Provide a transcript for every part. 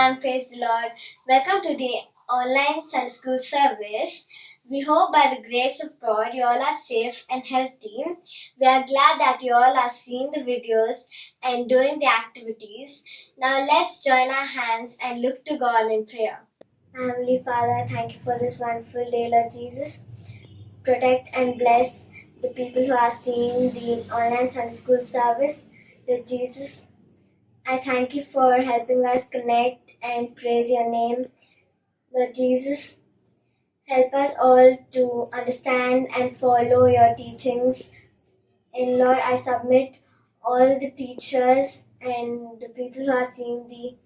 everyone, praise the Lord. Welcome to the online Sunday school service. We hope by the grace of God you all are safe and healthy. We are glad that you all are seeing the videos and doing the activities. Now let's join our hands and look to God in prayer. Heavenly Father, thank you for this wonderful day, Lord Jesus. Protect and bless the people who are seeing the online Sunday school service. Lord Jesus, I thank you for helping us connect and praise your name. Lord Jesus, help us all to understand and follow your teachings. And Lord, I submit all the teachers and the people who are seeing the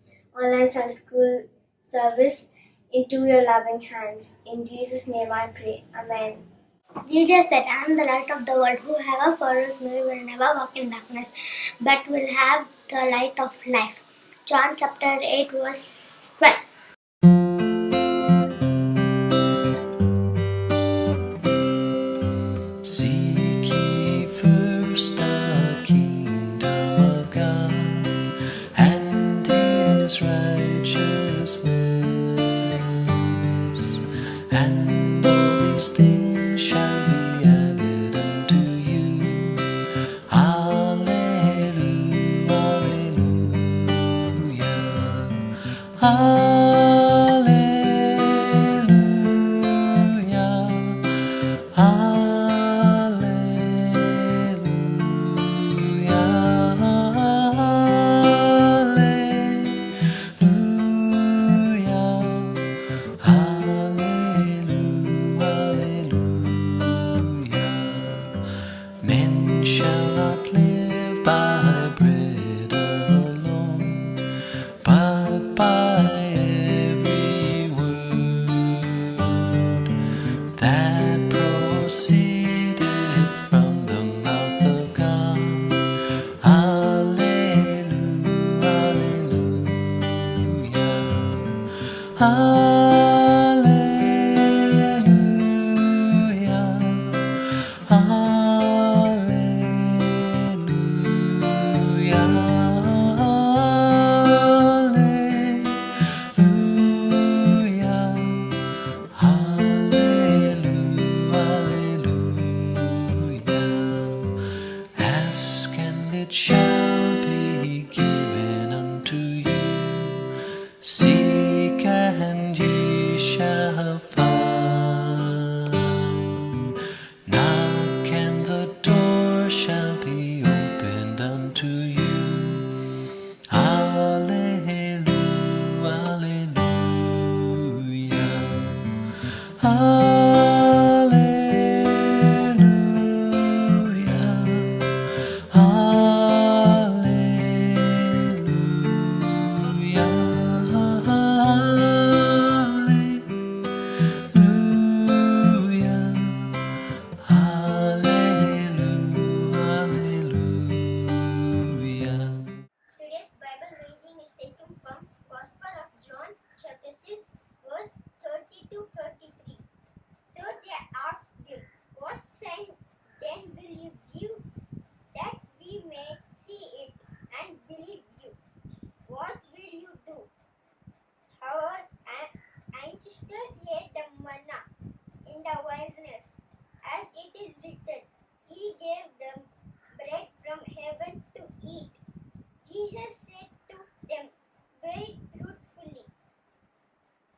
online Sunday school service into your loving hands. In Jesus' name I pray. Amen. Jesus said, I am the light of the world. Whoever follows me will never walk in darkness, but will have the light of life. John chapter 8, verse 12. Seek ye first the kingdom of God and His righteousness, and all these things shall be added unto you. Hallelujah, hallelujah, men shall not live by bread alone, but by every word that proceedeth from the mouth of God. Hallelujah, hallelujah, hallelujah, hallelujah, hallelujah. Ask and it shall be given unto you. Seek and ye shall find. Knock and the door shall be opened unto you. Hallelujah, hallelujah, hallelujah. Today's Bible reading is taken from Gospel of John, chapter 6, verse 30 to 33. So they asked him, what sign then will you give that we may see it and believe you? What will you do? Our ancestors ate the manna in the wilderness, as it is written, He gave them bread from heaven to eat. Jesus said to them very truthfully,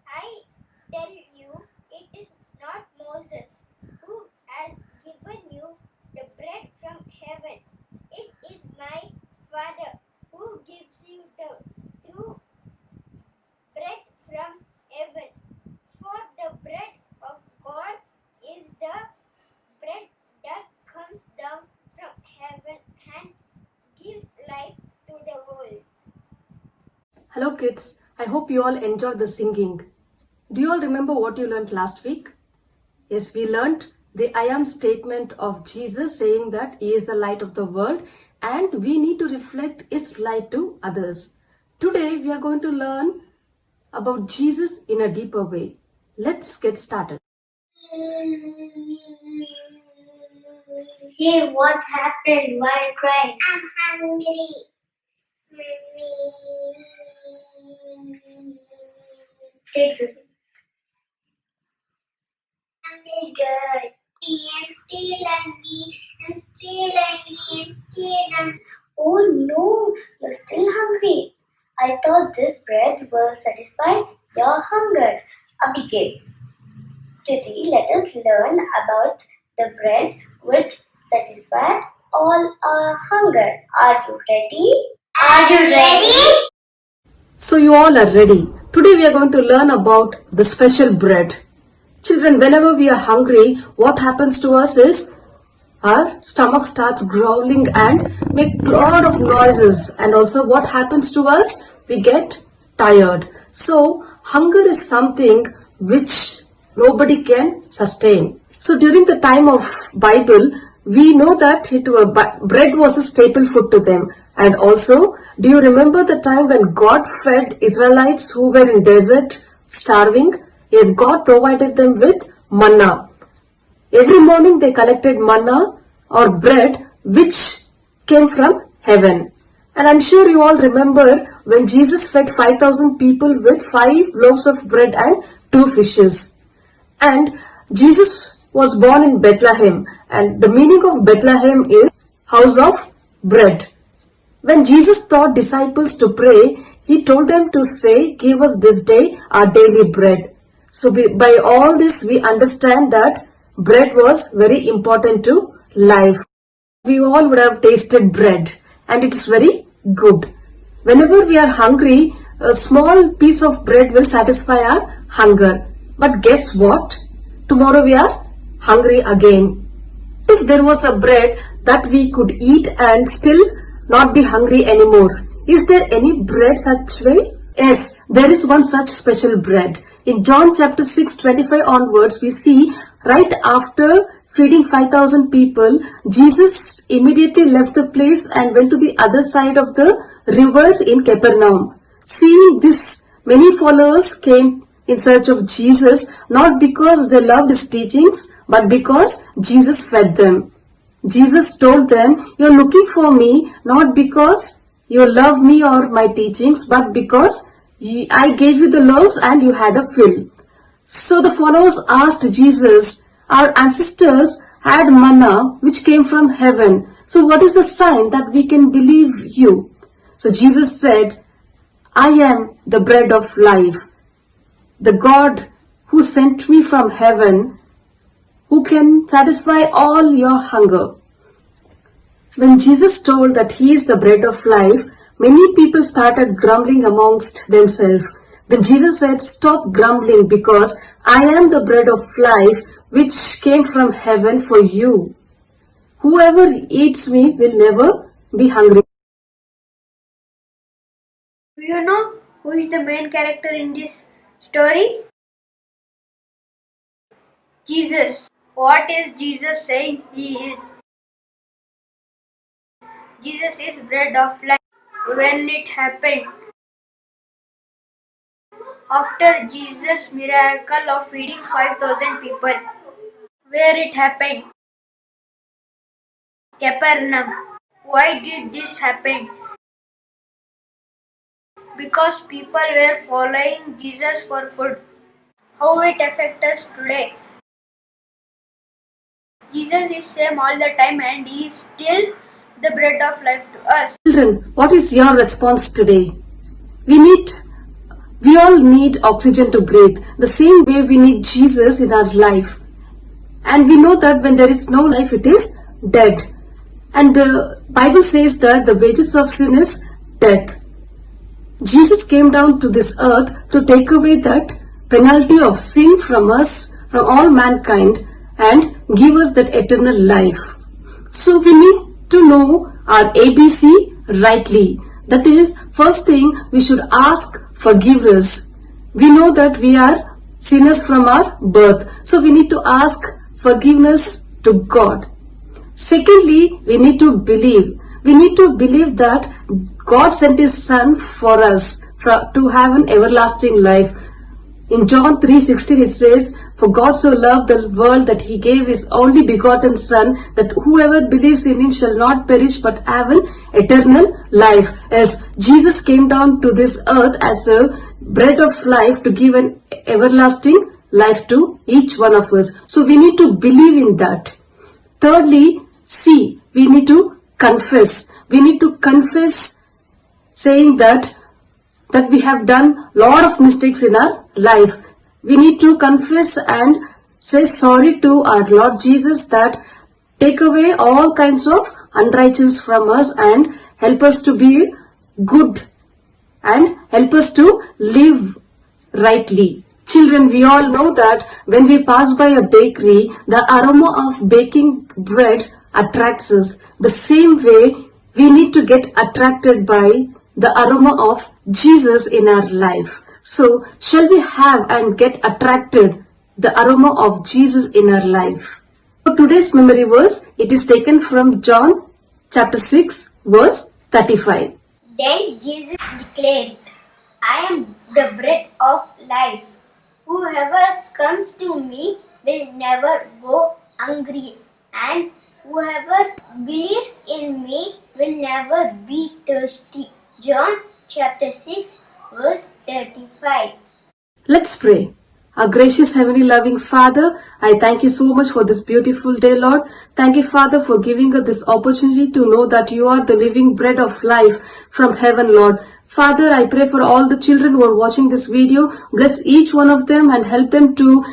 I tell you, it is not Moses who has given you the bread from heaven. It is my Father who gives you the true bread from heaven. For the bread of God is the bread that comes down from heaven and gives life to the world. Hello kids, I hope you all enjoyed the singing. Do you all remember what you learned last week? Yes, we learned the I am statement of Jesus saying that He is the light of the world and we need to reflect His light to others. Today we are going to learn about Jesus in a deeper way. Let's get started. Hey, what happened? Why are you crying? I'm hungry. Take this. Hungry girl. I'm still hungry. I'm still hungry. I'm still hungry. Oh no, you're still hungry. I thought this bread will satisfy your hunger. Abigail. Today, let us learn about the bread which satisfies all our hunger. Are you ready? Are you ready? So you all are ready. Today we are going to learn about the special bread. Children, whenever we are hungry, what happens to us is our stomach starts growling and make a lot of noises. And also what happens to us? We get tired. So hunger is something which nobody can sustain. So during the time of Bible, we know that bread was a staple food to them. And also, do you remember the time when God fed Israelites who were in desert starving? Yes, God provided them with manna. Every morning they collected manna or bread which came from heaven. And I'm sure you all remember when Jesus fed 5,000 people with 5 loaves of bread and 2 fishes. And Jesus was born in Bethlehem, and the meaning of Bethlehem is house of bread. When Jesus taught disciples to pray, he told them to say, "Give us this day our daily bread." So by all this we understand that bread was very important to life. We all would have tasted bread and it's very good. Whenever we are hungry, a small piece of bread will satisfy our hunger. But guess what? Tomorrow we are hungry again. If there was a bread that we could eat and still not be hungry anymore, is there any bread such way? Yes, there is one such special bread. In John chapter 6:25 onwards, we see right after feeding 5,000 people, Jesus immediately left the place and went to the other side of the river in Capernaum. Seeing this, many followers came in search of Jesus, not because they loved his teachings, but because Jesus fed them. Jesus told them, "You're looking for me not because you love me or my teachings, but because I gave you the loaves and you had a fill." So the followers asked Jesus, "Our ancestors had manna which came from heaven. So what is the sign that we can believe you?" So Jesus said, "I am the bread of life. The God who sent me from heaven, who can satisfy all your hunger." When Jesus told that he is the bread of life, many people started grumbling amongst themselves. Then Jesus said, "Stop grumbling, because I am the bread of life which came from heaven for you. Whoever eats me will never be hungry." Do you know who is the main character in this story? Jesus. What is Jesus saying he is? Jesus is bread of life. When it happened? After Jesus' miracle of feeding 5,000 people. Where it happened? Capernaum. Why did this happen? Because people were following Jesus for food. How it affects us today? Jesus is same all the time and he is still the bread of life to us. Children, what is your response today? We all need oxygen to breathe. The same way we need Jesus in our life. And we know that when there is no life, it is dead. And the Bible says that the wages of sin is death. Jesus came down to this earth to take away that penalty of sin from us, from all mankind, and give us that eternal life. So we need to know our ABC rightly. That is, first thing, we should ask forgiveness. We know that we are sinners from our birth. So we need to ask forgiveness to God. Secondly, we need to believe. We need to believe that God sent his Son for us to have an everlasting life. In John 3:16 it says, "For God so loved the world that he gave his only begotten Son, that whoever believes in him shall not perish but have an eternal life, as Jesus came down to this earth as a bread of life to give an everlasting life to each one of us. So we need to believe in that. Thirdly, C, we need to confess. We need to confess, saying that we have done lot of mistakes in our life. We need to confess and say sorry to our Lord Jesus, that take away all kinds of unrighteous from us and help us to be good and help us to live rightly. Children, we all know that when we pass by a bakery, the aroma of baking bread attracts us. The same way, we need to get attracted by the aroma of Jesus in our life. So, shall we have and get attracted the aroma of Jesus in our life? For today's memory verse, it is taken from John chapter 6, verse 35. Then Jesus declared, I am the bread of life. Whoever comes to me will never go hungry, and whoever believes in me will never be thirsty. John chapter 6 verse 35. Let's pray. Our gracious heavenly loving Father, I thank you so much for this beautiful day, Lord. Thank you, Father, for giving us this opportunity to know that you are the living bread of life from heaven, Lord. Father, I pray for all the children who are watching this video. Bless each one of them and help them to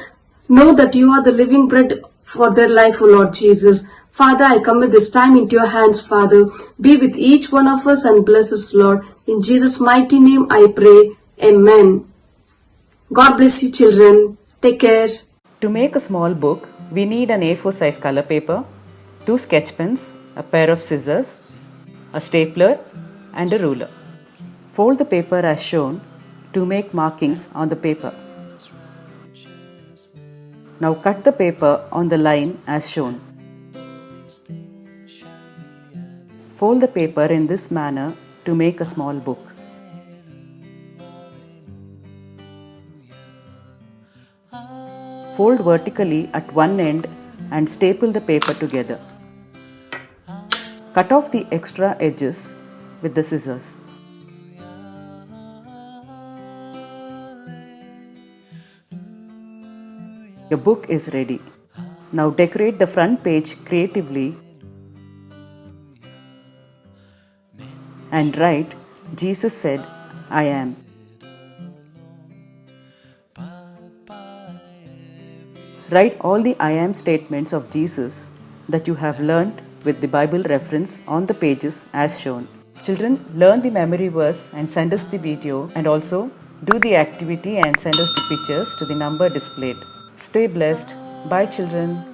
know that you are the living bread for their life, O Lord Jesus. Father, I commit this time into your hands, Father. Be with each one of us and bless us, Lord. In Jesus' mighty name I pray. Amen. God bless you, children. Take care. To make a small book, we need an A4 size color paper, 2 sketch pens, a pair of scissors, a stapler and a ruler. Fold the paper as shown to make markings on the paper. Now cut the paper on the line as shown. Fold the paper in this manner to make a small book. Fold vertically at one end and staple the paper together. Cut off the extra edges with the scissors. Your book is ready. Now decorate the front page creatively and write, Jesus said, I am. Write all the I am statements of Jesus that you have learnt with the Bible reference on the pages as shown. Children, learn the memory verse and send us the video, and also do the activity and send us the pictures to the number displayed. Stay blessed. Bye, children.